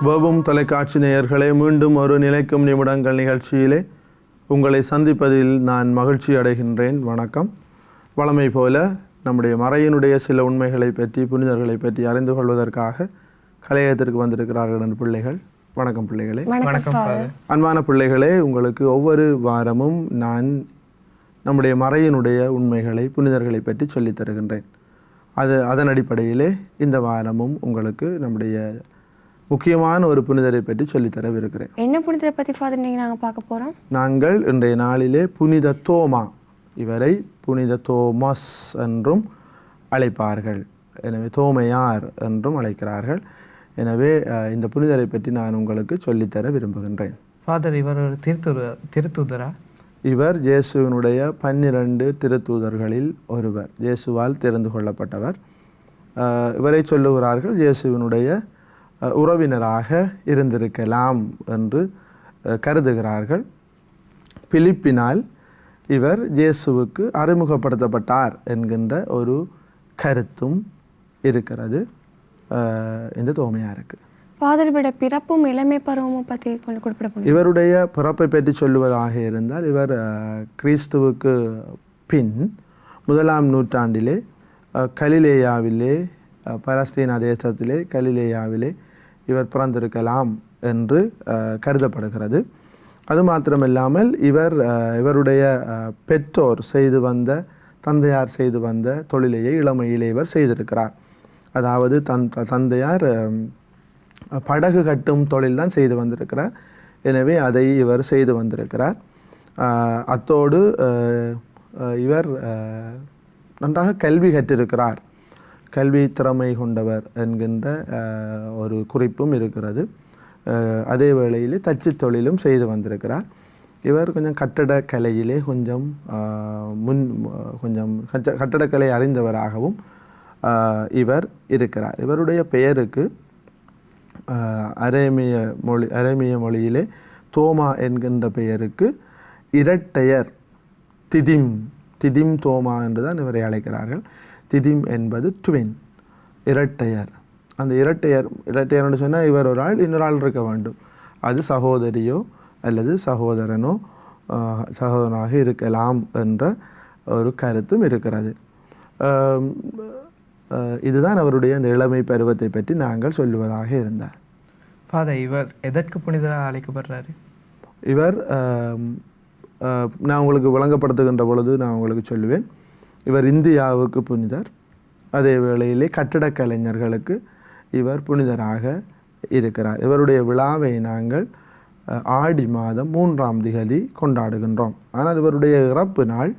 வெபும் தொலைக்காட்சி நேயர்களே, மீண்டும் ஒரு நிலைக்கும் நிமிடங்கள் நிகழ்ச்சியிலே உங்களை சந்திப்பதில் நான் மகிழ்ச்சி அடைகின்றேன். வணக்கம். வழமை போல நம்முடைய மறையினுடைய சில உண்மைகளை பற்றி, புனிதர்களை பற்றி அறிந்து கொள்வதற்காக கலையகத்திற்கு வந்திருக்கிறார்கள் என் பிள்ளைகள். வணக்கம் பிள்ளைகளே. வணக்கம். அன்பான பிள்ளைகளே, உங்களுக்கு ஒவ்வொரு வாரமும் நான் நம்முடைய மறையினுடைய உண்மைகளை, புனிதர்களை பற்றி சொல்லித் தருகின்றேன். அதன் அடிப்படையிலே இந்த வாரமும் உங்களுக்கு நம்முடைய முக்கியமான ஒரு புனிதரை பற்றி சொல்லித்தரவிருக்கிறேன். என்ன புனிதரை பற்றி ஃபாதர் நீங்கள் நாங்கள் பார்க்க போகிறோம்? நாங்கள் இன்றைய நாளிலே புனித தோமா, இவரை புனித தோமஸ் என்றும் அழைப்பார்கள். எனவே தோமையார் என்றும் அழைக்கிறார்கள். எனவே இந்த புனிதரை பற்றி நான் உங்களுக்கு சொல்லித்தர விரும்புகின்றேன். ஃபாதர், இவர் ஒரு திருத்தூதரா? இவர் இயேசுவினுடைய 12 திருத்தூதர்களில் ஒருவர். இயேசுவால் தெரிந்து கொள்ளப்பட்டவர். இவரை சொல்லுகிறார்கள் இயேசுவினுடைய உறவினராக இருந்திருக்கலாம் என்று கருதுகிறார்கள். பிலிப்பினால் இவர் இயேசுவுக்கு அறிமுகப்படுத்தப்பட்டார் என்கின்ற ஒரு கருத்தும் இருக்கிறது இந்த தோமையாருக்கு. ஃபாதரோட பிறப்பும் இளமை பருவமும் பற்றி கொஞ்சம் குறிப்பிட. இவருடைய பிறப்பை பற்றி சொல்லுவதாக இருந்தால், இவர் கிறிஸ்துவுக்கு பின் 1ஆம் நூற்றாண்டிலே கலிலேயாவிலே, பலஸ்தீன தேசத்திலே கலிலேயாவிலே இவர் பிறந்திருக்கலாம் என்று கருதப்படுகிறது. அது மாத்திரமில்லாமல் இவருடைய பெற்றோர் செய்து வந்த, தந்தையார் செய்து வந்த தொழிலையை இளமையிலே இவர் செய்திருக்கிறார். அதாவது தந்தையார் படகு கட்டும் தொழில்தான் செய்து வந்திருக்கிறார். எனவே அதை இவர் செய்து வந்திருக்கிறார். அத்தோடு இவர் நன்றாக கல்வி கற்றிருக்கிறார். கல்வி திறமை கொண்டவர் என்கின்ற ஒரு குறிப்பும் இருக்கிறது. அதே வேளையிலே தச்சு தொழிலும் செய்து வந்திருக்கிறார். இவர் கொஞ்சம் கட்டடக்கலையிலே கொஞ்சம் கட்டடக்கலை அறிந்தவராகவும் இவர் இருக்கிறார். இவருடைய பெயருக்கு அரேமிய மொழியிலே தோமா என்கின்ற பெயருக்கு இரட்டையர் திதிம் தோமா என்றுதான் இவரை அழைக்கிறார்கள். திதிம் என்பது ட்வின், இரட்டையர். அந்த இரட்டையர்னு சொன்னால் இவர் ஒரு ஆள், இன்னொரு ஆள் இருக்க வேண்டும். அது சகோதரியோ அல்லது சகோதரனாக இருக்கலாம் என்ற ஒரு கருத்தும் இருக்கிறது. இதுதான் அவருடைய அந்த இளமை பருவத்தை பற்றி நாங்கள் சொல்லுவதாக இருந்தார். ஃபாதர், இவர் எதற்கு புனிதராக அழைக்கப்படுறாரு? இவர் நான் உங்களுக்கு விளங்கப்படுத்துகின்ற பொழுது நான் உங்களுக்கு சொல்லுவேன். இவர் இந்தியாவுக்கு புனிதர். அதே வேளையிலே கட்டிடக் கலைஞர்களுக்கு இவர் புனிதராக இருக்கிறார். இவருடைய விழாவை நாங்கள் ஆடி மாதம் 3ஆம் திகதி கொண்டாடுகின்றோம். ஆனால் இவருடைய இறப்பு நாள்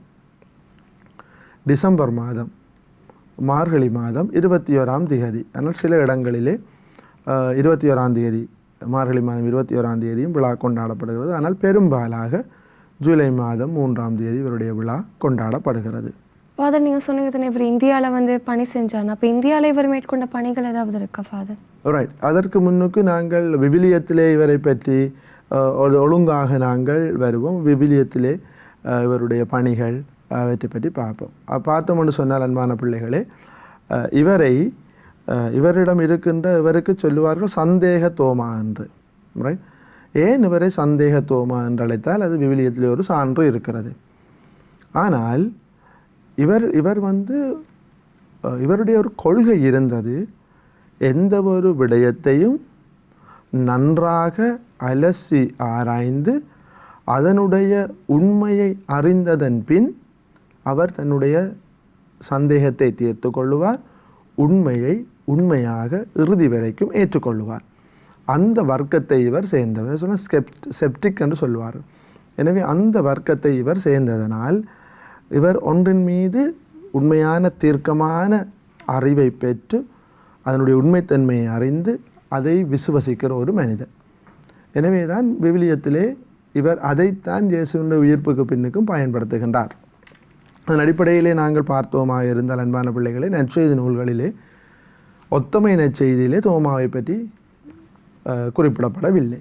டிசம்பர் மாதம், மார்கழி மாதம் 21ஆம் திகதி. ஆனால் சில இடங்களிலே 21ஆம் திகதி, மார்கழி மாதம் 21ஆம் தேதியும் விழா கொண்டாடப்படுகிறது. ஆனால் பெரும்பாலாக ஜூலை மாதம் 3ஆம் தேதி இவருடைய விழா கொண்டாடப்படுகிறது. ஃபாதர், நீங்கள் சொன்னீங்க தானே இவர் இந்தியாவில் பணி செஞ்சார். அப்போ இந்தியாவில் இவர் மேற்கொண்ட பணிகள் ஏதாவது இருக்கா ஃபாதர்? ரைட். அதற்கு முன்னுக்கு நாங்கள் விவிலியத்திலே இவரை பற்றி ஒழுங்காக நாங்கள் வருவோம். விவிலியத்திலே இவருடைய பணிகள் அவற்றை பற்றி பார்ப்போம். பார்த்தோம்னு சொன்னால் அன்பான பிள்ளைகளே, இவரிடம் இருக்கின்ற இவருக்கு சொல்லுவார்கள் சந்தேக தோமா என்று. ரைட். ஏன் இவரை சந்தேக தோமா என்று அழைத்தால் அது விவிலியத்திலே ஒரு சான்று இருக்கிறது. ஆனால் இவருடைய ஒரு கொள்கை இருந்தது. எந்த ஒரு விடயத்தையும் நன்றாக அலசி ஆராய்ந்து அதனுடைய உண்மையை அறிந்ததன் பின் அவர் தன்னுடைய சந்தேகத்தை தீர்த்து கொள்ளுவார். உண்மையை உண்மையாக இறுதி வரைக்கும் ஏற்றுக்கொள்ளுவார். அந்த வர்க்கத்தை இவர் சேர்ந்தவர். சொன்ன செப்டிக் என்று சொல்லுவார். எனவே அந்த வர்க்கத்தை இவர் சேர்ந்ததனால் இவர் ஒன்றின் மீது உண்மையான தீர்க்கமான அறிவை பெற்று அதனுடைய உண்மைத்தன்மையை அறிந்து அதை விசுவசிக்கிற ஒரு மனிதன். எனவே தான் விவிலியத்திலே இவர் அதைத்தான் இயேசுவின் உயிர்ப்புக்கு பின்னுக்கும் பயன்படுத்துகின்றார். அதன் அடிப்படையிலே நாங்கள் பார்த்தோமாக இருந்தால் அன்பான பிள்ளைகளே, நற்செய்தி நூல்களிலே ஒத்தமை நற்செய்தியிலே தோமாவை பற்றி குறிப்பிடப்படவில்லை.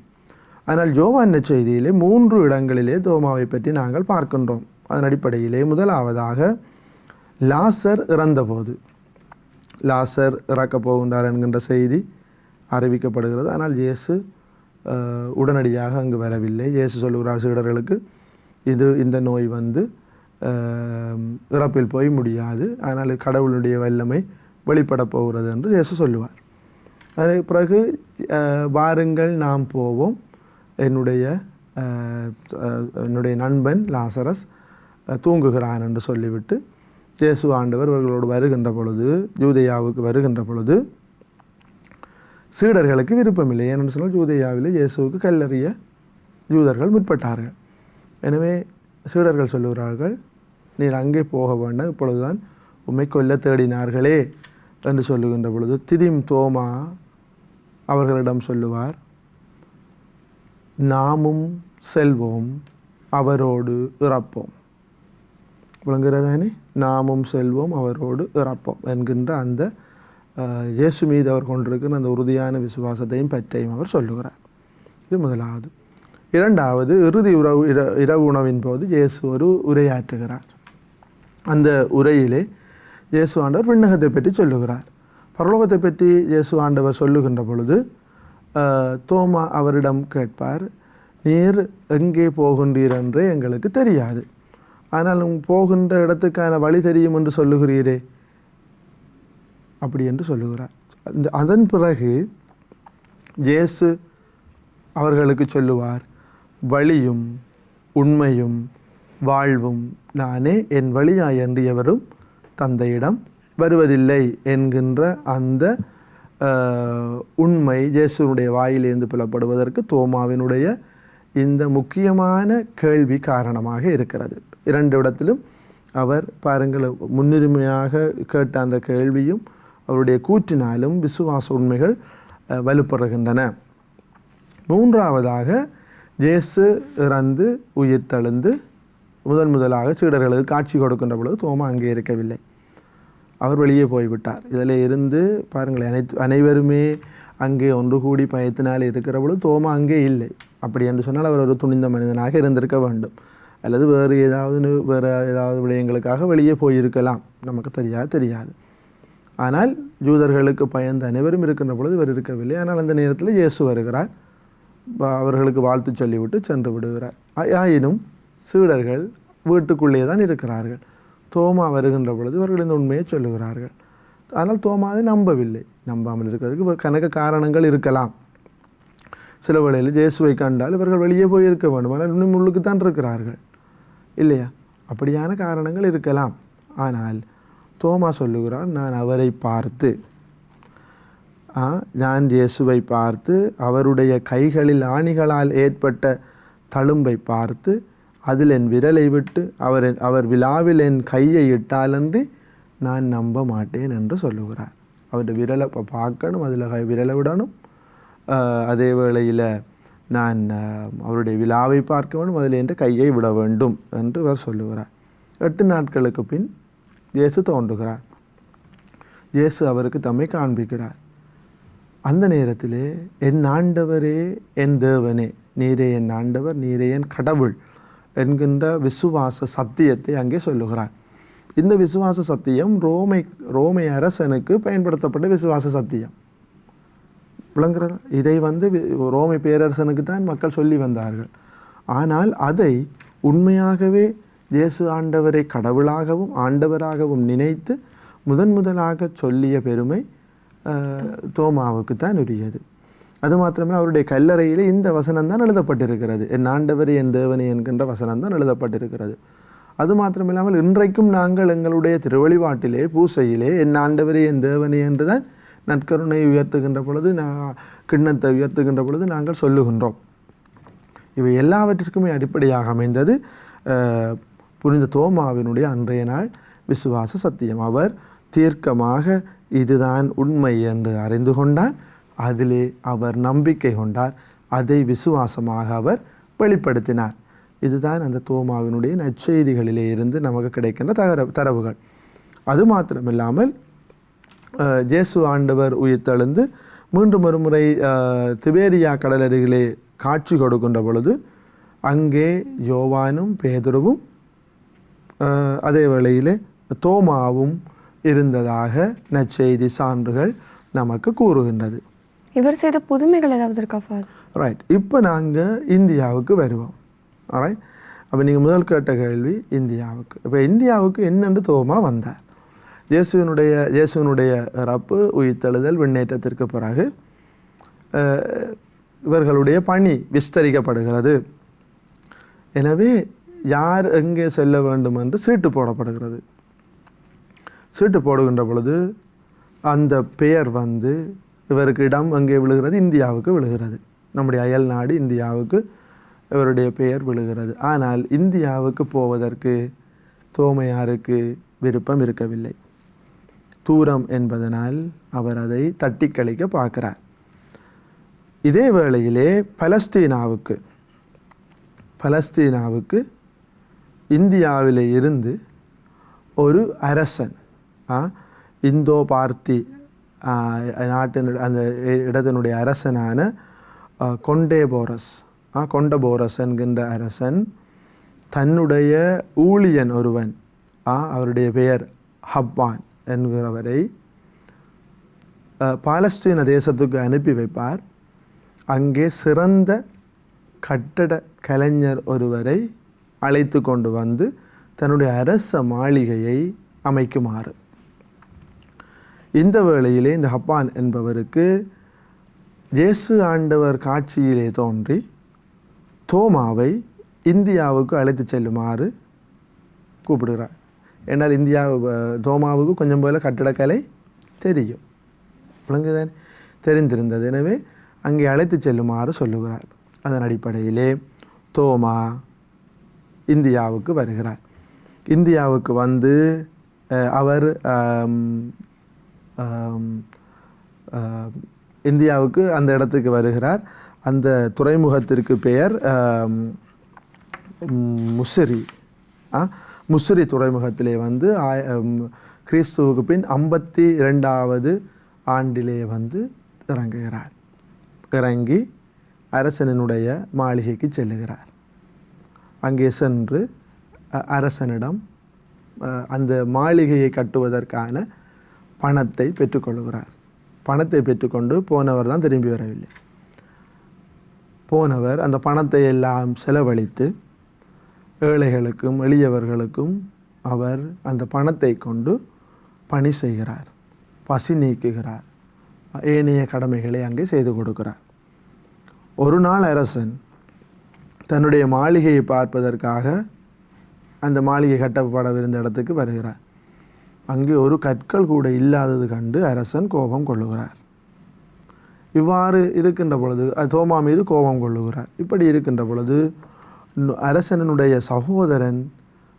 ஆனால் யோவான் நற்செய்தியிலே 3 இடங்களிலே தோமாவை பற்றி நாங்கள் பார்க்கின்றோம். அதன் அடிப்படையிலே முதலாவதாக லாசர் இறந்தபோது, லாசர் இறக்கப் போகின்றார் என்கின்ற செய்தி அறிவிக்கப்படுகிறது. ஆனால் இயேசு உடனடியாக அங்கு வரவில்லை. இயேசு சொல்லுகிறார் சீடர்களுக்கு, இந்த நோய் வந்து இறப்பில் போய் முடியாது, ஆனால் கடவுளுடைய வல்லமை வெளிப்பட போகிறது என்று இயேசு சொல்லுவார். அதற்கு பிறகு வாருங்கள் நாம் போவோம், என்னுடைய நண்பன் லாசரஸ் தூங்குகிறான் என்று சொல்லிவிட்டு இயேசு ஆண்டவர் அவர்களோடு வருகின்ற பொழுது, யூதேயாவுக்கு வருகின்ற பொழுது சீடர்களுக்கு விருப்பமில்லை. ஏனென்று சொன்னால் யூதேயாவில் இயேசுவுக்கு கல்லறிய யூதர்கள் முற்பட்டார்கள். எனவே சீடர்கள் சொல்லுகிறார்கள், நீர் அங்கே போக வேண்டாம், இப்பொழுதுதான் உம்மை கொல்ல தேடினார்களே என்று சொல்லுகின்ற பொழுது திதிம் தோமா அவர்களிடம் சொல்லுவார், நாமும் செல்வோம் அவரோடு இறப்போம். விளங்குகிறதானே? நாமும் செல்வோம் அவரோடு இறப்போம் என்கின்ற அந்த இயேசு மீது அவர் கொண்டிருக்கிற அந்த உறுதியான விசுவாசத்தையும் பற்றையும் அவர் சொல்லுகிறார். இது முதலாவது. இரண்டாவது, இறுதி இரவு உணவின் போது இயேசு ஒரு உரையாற்றுகிறார். அந்த உரையிலே இயேசு ஆண்டவர் விண்ணகத்தை பற்றி சொல்லுகிறார். பரலோகத்தை பற்றி இயேசு ஆண்டவர் சொல்லுகின்ற பொழுது தோமா அவரிடம் கேட்பார், நீர் எங்கே போகின்றீர் என்றே எங்களுக்கு தெரியாது, ஆனால் போகின்ற இடத்துக்கான வழி தெரியும் என்று சொல்லுகிறீரே, அப்படி என்று சொல்லுகிறார். அதன் பிறகு இயேசு அவர்களுக்கு சொல்லுவார், வழியும் உண்மையும் வாழ்வும் நானே, என் வழியாய் என்று எவரும் தந்தையிடம் வருவதில்லை என்கின்ற அந்த உண்மை இயேசுனுடைய வாயிலிருந்து புலப்படுவதற்கு தோமாவினுடைய இந்த முக்கியமான கேள்வி காரணமாக இருக்கிறது. இரண்டு இடத்திலும் அவர் பாருங்கள், முன்னுரிமையாக கேட்ட அந்த கேள்வியும் அவருடைய கூற்றினாலும் விசுவாச உண்மைகள் வலுப்பெறுகின்றன. மூன்றாவதாக, இயேசு இறந்து உயிர் தழுந்து முதலாக சீடர்களுக்கு காட்சி கொடுக்கின்ற பொழுது தோமா அங்கே இருக்கவில்லை, அவர் வெளியே போய்விட்டார். இதில் இருந்து பாருங்கள், அனைவருமே அங்கே ஒன்று கூடி பயத்தினால் இருக்கிற பொழுது தோமா அங்கே இல்லை. அப்படி என்று சொன்னால் அவர் ஒரு துணிந்த மனிதனாக இருந்திருக்க வேண்டும், அல்லது வேறு ஏதாவது விடயங்களுக்காக வெளியே போயிருக்கலாம், நமக்கு தெரியாது. ஆனால் யூதர்களுக்கு பயந்து அனைவரும் இருக்கின்ற பொழுது இவர் இருக்கவில்லை. ஆனால் அந்த நேரத்தில் இயேசு வருகிறார், அவர்களுக்கு வாழ்த்து சொல்லிவிட்டு சென்று விடுகிறார். ஆயினும் சீடர்கள் வீட்டுக்குள்ளே தான் இருக்கிறார்கள். தோமா வருகின்ற பொழுது இவர்கள் இந்த உண்மையை சொல்லுகிறார்கள். ஆனால் தோமா அதை நம்பவில்லை. நம்பாமல் இருக்கிறதுக்கு கணக்க காரணங்கள் இருக்கலாம். சில வேளையில் இயேசுவை கண்டால் இவர்கள் வெளியே போய் இருக்க வேண்டும், ஆனால் இன்னும் உள்ளுக்கு தான் இருக்கிறார்கள் இல்லையா? அப்படியான காரணங்கள் இருக்கலாம். ஆனால் தோமா சொல்லுகிறார், நான் அவரை பார்த்து, நான் இயேசுவை பார்த்து அவருடைய கைகளில் ஆணிகளால் ஏற்பட்ட தழும்பை பார்த்து அதில் என் விரலை விட்டு அவர் விழாவில் என் கையை இட்டாலன்றி நான் நம்ப மாட்டேன் என்று சொல்லுகிறார். அவருடைய விரலை பார்க்கணும், அதில் விரலை விடணும், அதே வேளையில் நான் அவருடைய விழாவை பார்க்க வேண்டும், அதில் என் கையை விட வேண்டும் என்று அவர் சொல்லுகிறார். 8 நாட்களுக்கு பின் இயேசு தோன்றுகிறார். இயேசு அவருக்கு தம்மை காண்பிக்கிறார். அந்த நேரத்திலே, என் ஆண்டவரே என் தேவனே, நீரே என் ஆண்டவர், நீரே என் கடவுள் என்கின்ற விசுவாச சத்தியத்தை அங்கே சொல்லுகிறார். இந்த விசுவாச சத்தியம் ரோமை அரசனுக்கு பயன்படுத்தப்பட்ட விசுவாச சத்தியம். விளங்குறதா? இதை ரோமை பேரரசனுக்கு தான் மக்கள் சொல்லி வந்தார்கள். ஆனால் அதை உண்மையாகவே இயேசு ஆண்டவரை கடவுளாகவும் ஆண்டவராகவும் நினைத்து முதலாக சொல்லிய பெருமை தோமாவுக்கு தான் உரியது. அது மாத்திரமே, அவருடைய கல்லறையிலே இந்த வசனம் தான் எழுதப்பட்டிருக்கிறது, என் ஆண்டவரே என் தேவனே என்கின்ற வசனம் தான் எழுதப்பட்டிருக்கிறது. அது மாத்திரமில்லாமல் இன்றைக்கும் நாங்கள் எங்களுடைய திருவழிபாட்டிலே பூசையிலே என் ஆண்டவரே என் தேவனே என்று தான் நற்கருணை உயர்த்துகின்ற பொழுது, கிண்ணத்தை உயர்த்துகின்ற பொழுது நாங்கள் சொல்லுகின்றோம். இவை எல்லாவற்றிற்குமே அடிப்படையாக அமைந்தது புனித தோமாவினுடைய அன்றைய நாள் விசுவாச சத்தியம். அவர் தீர்க்கமாக இதுதான் உண்மை என்று அறிந்து கொண்டார், அதிலே அவர் நம்பிக்கை கொண்டார், அதை விசுவாசமாக அவர் வெளிப்படுத்தினார். இதுதான் அந்த தோமாவினுடைய நற்செய்திகளிலே இருந்து நமக்கு கிடைக்கின்ற தரவுகள். அது மாத்திரமில்லாமல் இயேசு ஆண்டவர் உயிர்த்தெழுந்து மீண்டும் ஒரு முறை திபேரியா கடலருகிலே காட்சி கொடுக்கின்ற பொழுது அங்கே யோவானும் பேதுருவும் அதே வேளையிலே தோமாவும் இருந்ததாக நற்செய்தி சான்றுகள் நமக்கு கூறுகின்றது. இவர் செய்த புதுமைகள் ஏதாவது இருக்கா ஃபாதர்? ரைட். இப்போ நாங்கள் இந்தியாவுக்கு வருவோம். ரைட். அப்போ நீங்கள் முதல் கேட்ட கேள்வி இந்தியாவுக்கு. இப்போ இந்தியாவுக்கு என்னென்று தோமா வந்தார்? இயேசுவினுடைய இறப்பு, உயிர்த்தெழுதல், விண்ணேற்றத்திற்கு பிறகு இவர்களுடைய பணி விஸ்தரிக்கப்படுகிறது. எனவே யார் எங்கே செல்ல வேண்டும் என்று சீட்டு போடப்படுகிறது. சீட்டு போடுகின்ற பொழுது அந்த பெயர் இவருக்கு இடம் எங்கே விழுகிறது? இந்தியாவுக்கு விழுகிறது. நம்முடைய அயல் நாடு இந்தியாவுக்கு இவருடைய பெயர் விழுகிறது. ஆனால் இந்தியாவுக்கு போவதற்கு தோமையாருக்கு விருப்பம் இருக்கவில்லை. தூரம் என்பதனால் அவர் அதை தட்டி கழிக்க பார்க்கிறார். இதே வேளையிலே பலஸ்தீனாவுக்கு இந்தியாவிலே இருந்து ஒரு அரசன், இந்தோ பார்த்தி நாட்டின் அந்த இடத்தினுடைய அரசனான கொண்டபோரஸ் என்கின்ற அரசன் தன்னுடைய ஊழியன் ஒருவன், அவருடைய பெயர் ஹப்பான் என்கிறவரை பாலஸ்தீன தேசத்துக்கு அனுப்பி வைப்பார். அங்கே சிறந்த கட்டட கலைஞர் ஒருவரை அழைத்து கொண்டு வந்து தன்னுடைய அரச மாளிகையை அமைக்குமாறு. இந்த வேளையிலே இந்த ஹப்பான் என்பவருக்கு இயேசு ஆண்டவர் காட்சியிலே தோன்றி தோமாவை இந்தியாவுக்கு அழைத்து செல்லுமாறு கூப்பிடுகிறார். ஏன்னால் தோமாவுக்கு கொஞ்சம் போல கட்டிடக்கலை தெரியும், விளங்குதான், தெரிந்திருந்தது. எனவே அங்கே அழைத்து செல்லுமாறு சொல்லுகிறார். அதன் அடிப்படையிலே தோமா இந்தியாவுக்கு வருகிறார். இந்தியாவுக்கு வந்து அவர் இந்தியாவுக்கு அந்த இடத்துக்கு வருகிறார். அந்த துறைமுகத்திற்கு பெயர் முசிறி துறைமுகத்திலே வந்து கிறிஸ்துவுக்கு பின் 52வது ஆண்டிலே வந்து இறங்குகிறார். இறங்கி அரசனினுடைய மாளிகைக்கு செல்லுகிறார். அங்கே சென்று அரசனிடம் அந்த மாளிகையை கட்டுவதற்கான பணத்தை பெற்றுக்கொள்கிறார். பணத்தை பெற்றுக்கொண்டு போனவர் தான் திரும்பி வரவில்லை. போனவர் அந்த பணத்தை எல்லாம் செலவழித்து ஏழைகளுக்கும் எளியவர்களுக்கும் அவர் அந்த பணத்தை கொண்டு பணி செய்கிறார், பசி நீக்குகிறார், ஏனைய கடமைகளை அங்கே செய்து கொடுக்கிறார். ஒரு நாள் அரசன் தன்னுடைய மாளிகையை பார்ப்பதற்காக அந்த மாளிகை கட்டப்படவிருந்த இடத்துக்கு வருகிறார். அங்கே ஒரு கற்கள் கூட இல்லாதது கண்டு அரசன் கோபம் கொள்ளுகிறார். இவ்வாறு இருக்கின்ற பொழுது தோமா மீது கோபம் கொள்ளுகிறார். இப்படி இருக்கின்ற பொழுது அரசனுடைய சகோதரன்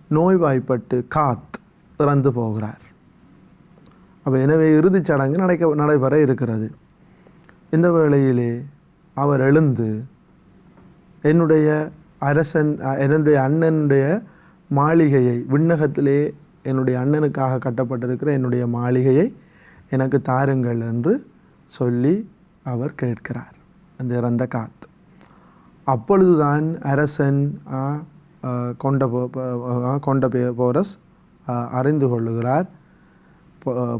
நோய்வாய்ப்பட்டு இறந்து போகிறார். அப்போ எனவே இறுதிச் சடங்கு நடைபெற இருக்கிறது. இந்த வேளையிலே அவர் எழுந்து என்னுடைய அண்ணனுடைய மாளிகையை, விண்ணகத்திலே என்னுடைய அண்ணனுக்காக கட்டப்பட்டிருக்கிற என்னுடைய மாளிகையை எனக்கு தாருங்கள் என்று சொல்லி அவர் கேட்கிறார், அந்த இறந்த அப்பொழுதுதான் அரசன் கொண்டபோரஸ் அறிந்து கொள்ளுகிறார்,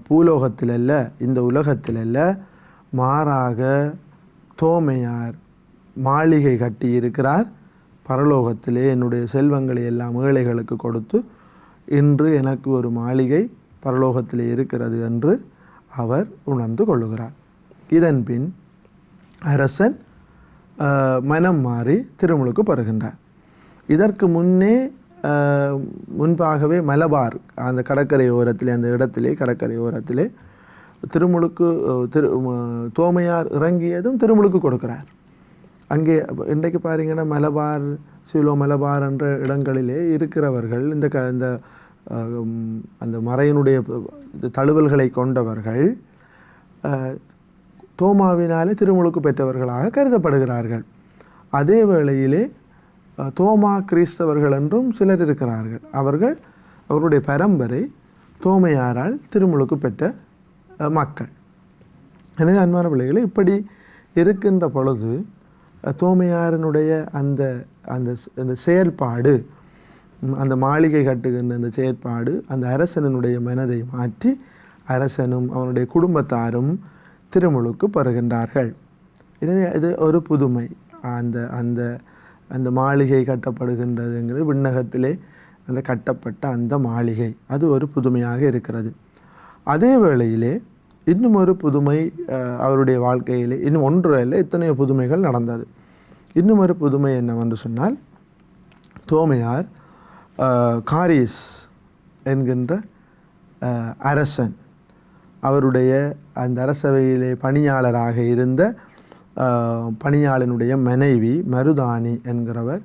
பூலோகத்திலல்ல, இந்த உலகத்திலல்ல, மாறாக தோமையார் மாளிகை கட்டி இருக்கிறார், பரலோகத்திலே என்னுடைய செல்வங்களை எல்லாம் ஏழைகளுக்கு கொடுத்து இன்று எனக்கு ஒரு மாளிகை பரலோகத்திலே இருக்கிறது என்று அவர் உணர்ந்து கொள்ளுகிறார். இதன் பின் அரசன் மனம் மாறி திருமுழுக்கு பெறுகின்றார். இதற்கு முன்பாகவே மலபார் அந்த கடற்கரை ஓரத்திலே, அந்த இடத்திலே கடற்கரை ஓரத்திலே திருமுழுக்கு தோமையார் இறங்கியதும் திருமுழுக்கு கொடுக்கிறார். அங்கே இன்றைக்கு பாருங்கன்னா மலபார், சீலோ மலபார் என்ற இடங்களிலே இருக்கிறவர்கள் இந்த அந்த மறையினுடைய தழுவல்களை கொண்டவர்கள் தோமாவினாலே திருமுழுக்கு பெற்றவர்களாக கருதப்படுகிறார்கள். அதே வேளையிலே தோமா கிறிஸ்தவர்கள் என்றும் சிலர் இருக்கிறார்கள். அவர்களுடைய பரம்பரை தோமையாரால் திருமுழுக்கு பெற்ற மக்கள். எனவே அன்பான பிள்ளைகளை, இப்படி இருக்கின்ற பொழுது தோமையாரினுடைய அந்த செயல்பாடு, அந்த மாளிகை கட்டுகின்ற அந்த செயற்பாடு அந்த அரசனுடைய மனதை மாற்றி அரசனும் அவனுடைய குடும்பத்தாரும் திருமுழுக்கு பெறுகின்றார்கள். இது ஒரு புதுமை. அந்த அந்த அந்த மாளிகை கட்டப்படுகின்றதுங்கிறது விண்ணகத்திலே அந்த கட்டப்பட்ட அந்த மாளிகை, அது ஒரு புதுமையாக இருக்கிறது. அதே வேளையிலே இன்னும் ஒரு புதுமை அவருடைய வாழ்க்கையிலே, இன்னும் ஒன்று இல்லை, எத்தனையோ புதுமைகள் நடந்தது. இன்னும் ஒரு புதுமை என்னவென்று சொன்னால், தோமையார் காரிஸ் என்கின்ற அரசன், அவருடைய அந்த அரசவையிலே பணியாளராக இருந்த பணியாளனுடைய மனைவி மருதானி என்கிறவர்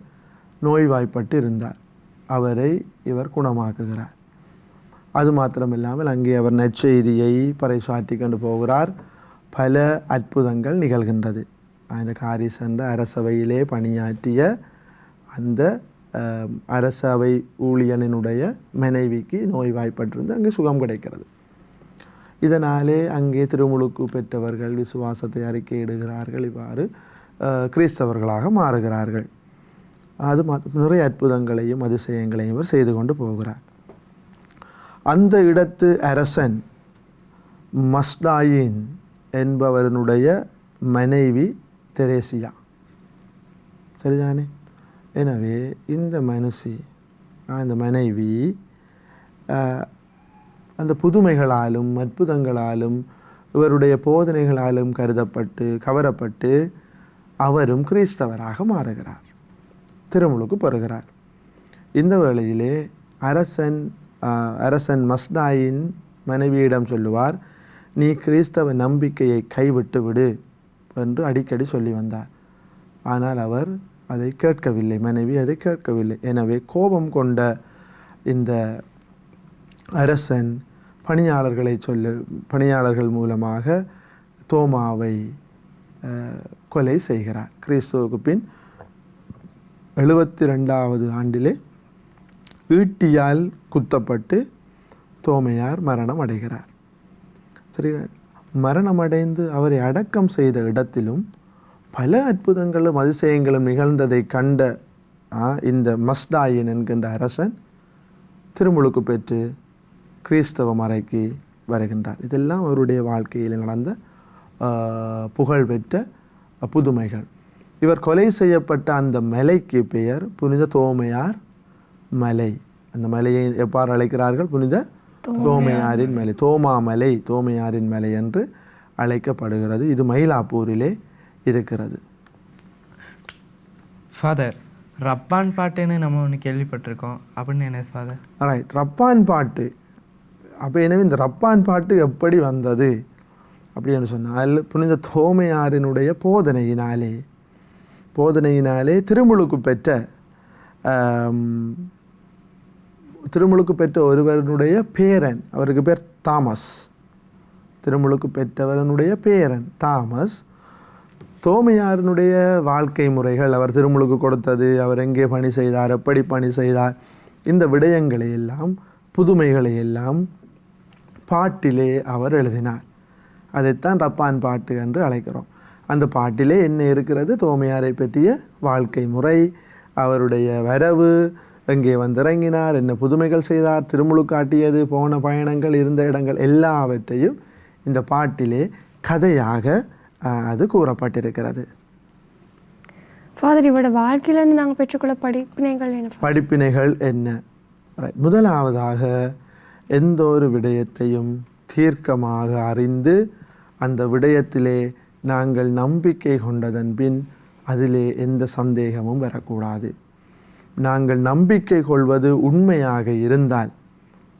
நோய்வாய்ப்பட்டு இருந்தார். அவரை இவர் குணமாக்குகிறார். அது மாத்திரமில்லாமல் அங்கே அவர் நற்செய்தியை பறைசாற்றி கொண்டு போகிறார். பல அற்புதங்கள் நிகழ்கின்றது. அந்த காரிஸ் என்ற அரசவையிலே பணியாற்றிய அந்த அரசவை ஊழியனினுடைய மனைவிக்கு நோய்வாய்ப்பட்டிருந்து அங்கே சுகம் கிடைக்கிறது. இதனாலே அங்கே திருமுழுக்கு பெற்றவர்கள் விசுவாசத்தை அறிக்கையிடுகிறார்கள். இவ்வாறு கிறிஸ்தவர்களாக மாறுகிறார்கள். அது நிறைய அற்புதங்களையும் அதிசயங்களையும் இவர் செய்து கொண்டு போகிறார். அந்த இடத்து அரசன் மஸ்டாயின் என்பவனுடைய மனைவி தெரேசியா, சரிதானே? எனவே இந்த அந்த மனைவி அந்த புதுமைகளாலும் அற்புதங்களாலும் இவருடைய போதனைகளாலும் கவரப்பட்டு அவரும் கிறிஸ்தவராக மாறுகிறார், திருமுழுக்கு பெறுகிறார். இந்த வேளையிலே அரசன் மஸ்டாயின் மனைவியிடம் சொல்லுவார், நீ கிறிஸ்தவ நம்பிக்கையை கைவிட்டு விடு என்று அடிக்கடி சொல்லி வந்தார். ஆனால் அவர் அதை கேட்கவில்லை, மனைவி அதை கேட்கவில்லை. எனவே கோபம் கொண்ட இந்த அரசன் பணியாளர்கள் மூலமாக தோமாவை கொலை செய்கிறார். கிறிஸ்துவுக்கு பின் 72வது ஆண்டிலே ஈட்டியால் குத்தப்பட்டு தோமையார் மரணம் அடைகிறார். சரி, மரணமடைந்து அவரை அடக்கம் செய்த இடத்திலும் பல அற்புதங்களும் அதிசயங்களும் நிகழ்ந்ததை கண்ட இந்த மஸ்டாயின் என்கின்ற அரசன் திருமுழுக்கு பெற்று கிறிஸ்தவ மறைக்கு வருகின்றார். இதெல்லாம் அவருடைய வாழ்க்கையில் நடந்த புகழ்பெற்ற புதுமைகள். இவர் கொலை செய்யப்பட்ட அந்த மலைக்கு பெயர் புனித தோமையார் மலை. அந்த மலையை எவ்வாறு அழைக்கிறார்கள்? புனித தோமையாரின் மலை, தோமாமலை, தோமையாரின் மலை என்று அழைக்கப்படுகிறது. இது மயிலாப்பூரிலே இருக்கிறது. ஃபாதர், ரப்பான் பாட்டுன்னு நம்ம ஒன்று கேள்விப்பட்டிருக்கோம், அப்படின்னு என்ன ஃபாதர்? ரைட், ரப்பான் பாட்டு. அப்போ எனவே இந்த ரப்பான் பாட்டு எப்படி வந்தது அப்படின்னு சொன்னால், புனித தோமையாரினுடைய போதனையினாலே திருமுழுக்கு பெற்ற ஒருவனுடைய பேரன், அவருக்கு பேர் தாமஸ், திருமுழுக்கு பெற்றவனுடைய பேரன் தாமஸ், தோமையாரினுடைய வாழ்க்கை முறைகள், அவர் திருமுழுக்கு கொடுத்தது, அவர் எங்கே பணி செய்தார், எப்படி பணி செய்தார், இந்த விடயங்களை எல்லாம், புதுமைகளை எல்லாம் பாட்டிலே அவர் எழுதினார். அதைத்தான் ரப்பான் பாட்டு என்று அழைக்கிறோம். அந்த பாட்டிலே என்ன இருக்கிறது? தோமையாரை பற்றிய வாழ்க்கை முறை, அவருடைய வரவு, எங்கே வந்திறங்கினார், என்ன புதுமைகள் செய்தார், திருமுழுக்கு காட்டியது, போன பயணங்கள், இருந்த இடங்கள் எல்லாவற்றையும் இந்த பாட்டிலே கதையாக அது கூறப்பட்டிருக்கிறது. ஃபாதர், இவரோட வாழ்க்கையிலேருந்து நாங்கள் பெற்றுக்கொள்ள படிப்பினைகள் என்ன? முதலாவதாக எந்த ஒரு விடயத்தையும் தீர்க்கமாக அறிந்து அந்த விடயத்திலே நாங்கள் நம்பிக்கை கொண்டதன் பின் அதிலே எந்த சந்தேகமும் வரக்கூடாது. நாங்கள் நம்பிக்கை கொள்வது உண்மையாக இருந்தால்,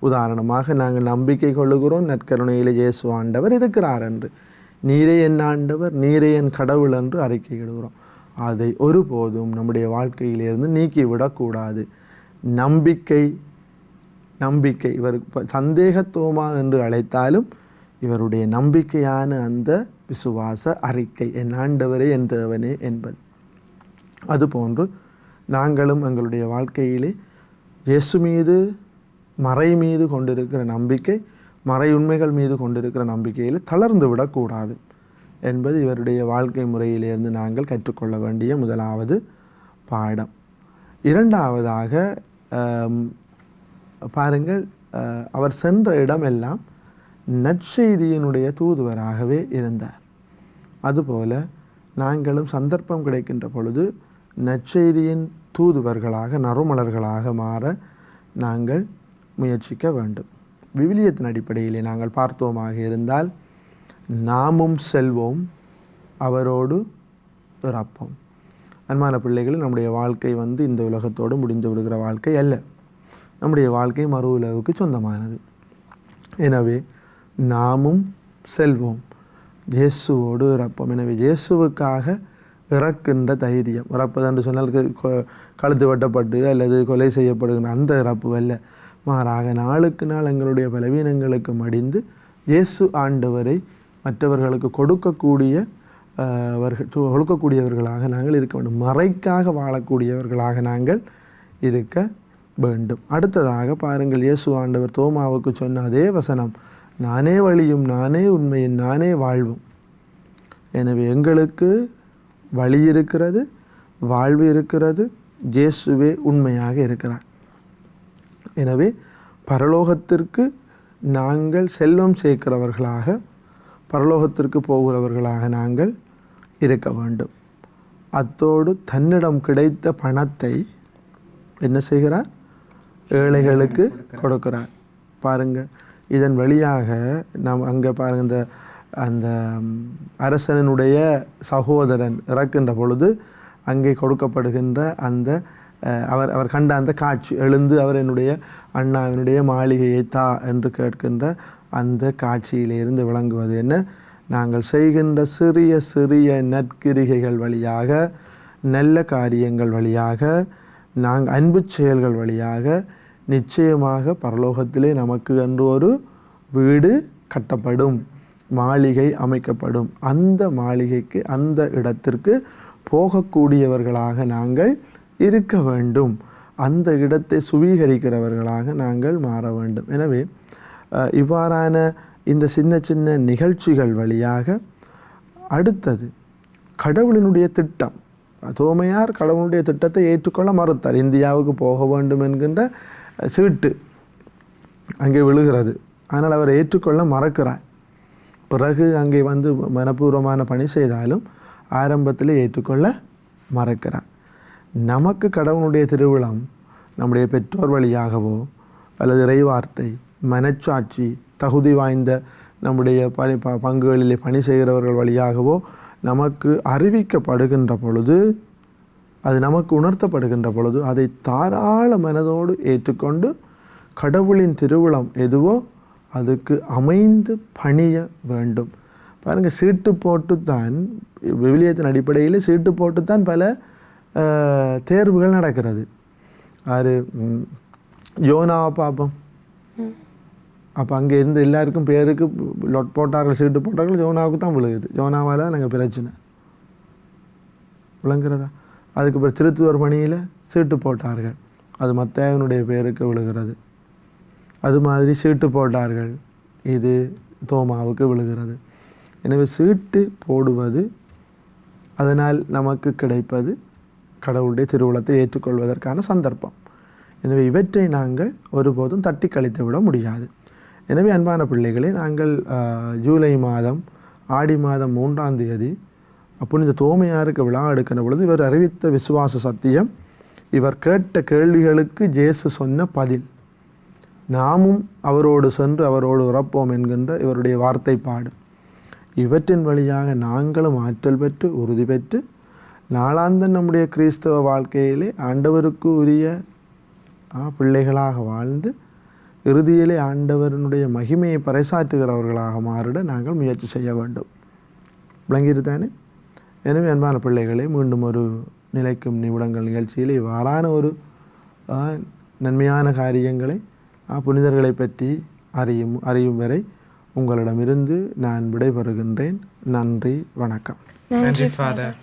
உதாரணமாக நாங்கள் நம்பிக்கை கொள்ளுகிறோம் நற்கருணையிலே இயேசு ஆண்டவர் இருக்கிறார் என்று, நீரே என் ஆண்டவர், நீரே என் கடவுள் என்று அறிக்கையிடுகிறோம். அதை ஒருபோதும் நம்முடைய வாழ்க்கையிலிருந்து நீக்கிவிடக்கூடாது. நம்பிக்கை இவர் சந்தேகத்துவமா என்று அழைத்தாலும் இவருடைய நம்பிக்கையான அந்த விசுவாச அறிக்கை, என் ஆண்டவரே என் தேவனே என்பது. அதுபோன்று நாங்களும் எங்களுடைய வாழ்க்கையிலே இயேசு மீது, மறை மீது கொண்டிருக்கிற நம்பிக்கை, மறை உண்மைகள் மீது கொண்டிருக்கிற நம்பிக்கையில் தளர்ந்து விடக்கூடாது என்பது இவருடைய வாழ்க்கை முறையிலிருந்து நாங்கள் கற்றுக்கொள்ள வேண்டிய முதலாவது பாடம். இரண்டாவதாக பாருங்கள், அவர் சென்ற இடமெல்லாம் நற்செய்தியினுடைய தூதுவராகவே இருந்தார். அதுபோல நாங்களும் சந்தர்ப்பம் கிடைக்கின்ற பொழுது நற்செய்தியின் தூதுவர்களாக நறுமலர்களாக மாற நாங்கள் முயற்சிக்க வேண்டும். விவிலியத்தின் அடிப்படையிலே நாங்கள் பார்த்தோமாக இருந்தால் நாமும் செல்வோம் அவரோடு இறப்போம். அன்பான பிள்ளைகள், நம்முடைய வாழ்க்கை இந்த உலகத்தோடு முடிந்து விடுகிற வாழ்க்கை அல்ல. நம்முடைய வாழ்க்கை மறு உலகுக்கு சொந்தமானது. எனவே நாமும் செல்வோம், இயேசுவோடு இறப்போம். எனவே இயேசுவுக்காக இறக்கின்ற தைரியம், இறப்பது என்று சொன்னால் கழுத்து வெட்டப்பட்டு அல்லது கொலை செய்யப்படுகின்ற அந்த இறப்பு அல்ல. மாறாக நாளுக்கு நாள் எங்களுடைய பலவீனங்களுக்கு மடிந்து இயேசு ஆண்டவரை மற்றவர்களுக்கு கொடுக்கக்கூடியவர்களாக நாங்கள் இருக்க வேண்டும். மறைக்காக வாழக்கூடியவர்களாக நாங்கள் இருக்க வேண்டும். அடுத்ததாக பாருங்கள், இயேசு ஆண்டவர் தோமாவுக்கு சொன்ன அதே வசனம், நானே வழியும் நானே உண்மையும் நானே வாழ்வும். எனவே எங்களுக்கு வழி இருக்கிறது, வாழ்வு இருக்கிறது, இயேசுவே உண்மையாக இருக்கிறார். எனவே பரலோகத்திற்கு நாங்கள் செல்வம் சேர்க்கிறவர்களாக, பரலோகத்திற்கு போகிறவர்களாக நாங்கள் இருக்க வேண்டும். அத்தோடு தன்னிடம் கிடைத்த பணத்தை என்ன செய்கிறார்? ஏழைகளுக்கு கொடுக்கிறார். பாருங்கள், இதன் வழியாக நாம் அங்கே பாருங்கள், அந்த அரசனுடைய சகோதரன் இறக்கின்ற பொழுது அங்கே கொடுக்கப்படுகின்ற அந்த அவர் கண்ட அந்த காட்சி, எழுந்து அவர் என்னுடைய அண்ணாவினுடைய மாளிகையை தா என்று கேட்கின்ற அந்த காட்சியிலிருந்து விளங்குவது என்ன? நாங்கள் செய்கின்ற சிறிய சிறிய நற்கிரிகைகள் வழியாக, நல்ல காரியங்கள் வழியாக, நாங்கள் அன்பு செயல்கள் வழியாக நிச்சயமாக பரலோகத்திலே நமக்கு என்று ஒரு வீடு கட்டப்படும், மாளிகை அமைக்கப்படும். அந்த மாளிகைக்கு, அந்த இடத்திற்கு போகக்கூடியவர்களாக நாங்கள் இருக்க வேண்டும். அந்த இடத்தை சுவீகரிக்கிறவர்களாக நாங்கள் மாற வேண்டும். எனவே இவ்வாறான இந்த சின்ன சின்ன நிகழ்ச்சிகள் வழியாக அடுத்தது கடவுளினுடைய திட்டம். தோமையார் கடவுளுடைய திட்டத்தை ஏற்றுக்கொள்ள மறுத்தார். இந்தியாவுக்கு போக வேண்டும் என்கின்ற சீட்டு அங்கே விழுகிறது. ஆனால் அவர் ஏற்றுக்கொள்ள மறக்கிறார். பிறகு அங்கே மனப்பூர்வமான பணி செய்தாலும் ஆரம்பத்தில் ஏற்றுக்கொள்ள மறக்கிறார். நமக்கு கடவுளுடைய திருவிழம் நம்முடைய பெற்றோர் வழியாகவோ அல்லது இறைவார்த்தை, மனச்சாட்சி, தகுதி வாய்ந்த நம்முடைய பங்குகளிலே பணி செய்கிறவர்கள் வழியாகவோ நமக்கு அறிவிக்கப்படுகின்ற பொழுது, அது நமக்கு உணர்த்தப்படுகின்ற பொழுது அதை தாராள மனதோடு ஏற்றுக்கொண்டு கடவுளின் திருவிழம் எதுவோ அதுக்கு அமைந்து பணிய வேண்டும். பாருங்கள், சீட்டு போட்டுத்தான், விவிலியத்தின் அடிப்படையில் சீட்டு போட்டுத்தான் பல தேர்வுகள் நடக்கிறது. அது யோனாவை பார்ப்போம். அப்போ அங்கே இருந்து எல்லாருக்கும் பேருக்கு லொட் போட்டார்கள், சீட்டு போட்டார்கள், யோனாவுக்கு தான் விழுகுது. யோனாவால் நாங்கள் பிரச்சனை விளங்குறதா? அதுக்கு பிறகு திருத்துவர் பணியில் சீட்டு போட்டார்கள், அது மத்தேயனுடைய பேருக்கு விழுகிறது. அது மாதிரி சீட்டு போட்டார்கள், இது தோமாவுக்கு விழுகிறது. எனவே சீட்டு போடுவது, அதனால் நமக்கு கிடைப்பது கடவுளுடைய திருவுளத்தை ஏற்றுக்கொள்வதற்கான சந்தர்ப்பம். எனவே இவற்றை நாங்கள் ஒருபோதும் தட்டி கழித்து விட முடியாது. எனவே அன்பான பிள்ளைகளே, நாங்கள் ஜூலை மாதம் ஆடி மாதம் 3ஆம் தேதி புனித தோமையாருக்கு விழா எடுக்கின்ற பொழுது இவர் அறிவித்த விசுவாச சத்தியம், இவர் கேட்ட கேள்விகளுக்கு இயேசு சொன்ன பதில், நாமும் அவரோடு சென்று அவரோடு இறப்போம் என்கின்ற இவருடைய வார்த்தைப்பாடு, இவற்றின் வழியாக நாங்களும் ஆற்றல் பெற்று உறுதி பெற்று நாளாந்த நம்முடைய கிறிஸ்தவ வாழ்க்கையிலே ஆண்டவருக்கு உரிய பிள்ளைகளாக வாழ்ந்து இறுதியிலே ஆண்டவரனுடைய மகிமையை பறைசாற்றுகிறவர்களாக மாறிட நாங்கள் முயற்சி செய்ய வேண்டும். விளங்கியிருந்தானே? எனவே அன்பான பிள்ளைகளை, மீண்டும் ஒரு நிலைக்கும் நிமிடங்கள் நிகழ்ச்சியில் இவ்வாறான ஒரு நன்மையான காரியங்களை புனிதர்களை பற்றி அறியும் வரை உங்களிடமிருந்து நான் விடைபெறுகின்றேன். நன்றி, வணக்கம். நன்றி ஃபாதர்.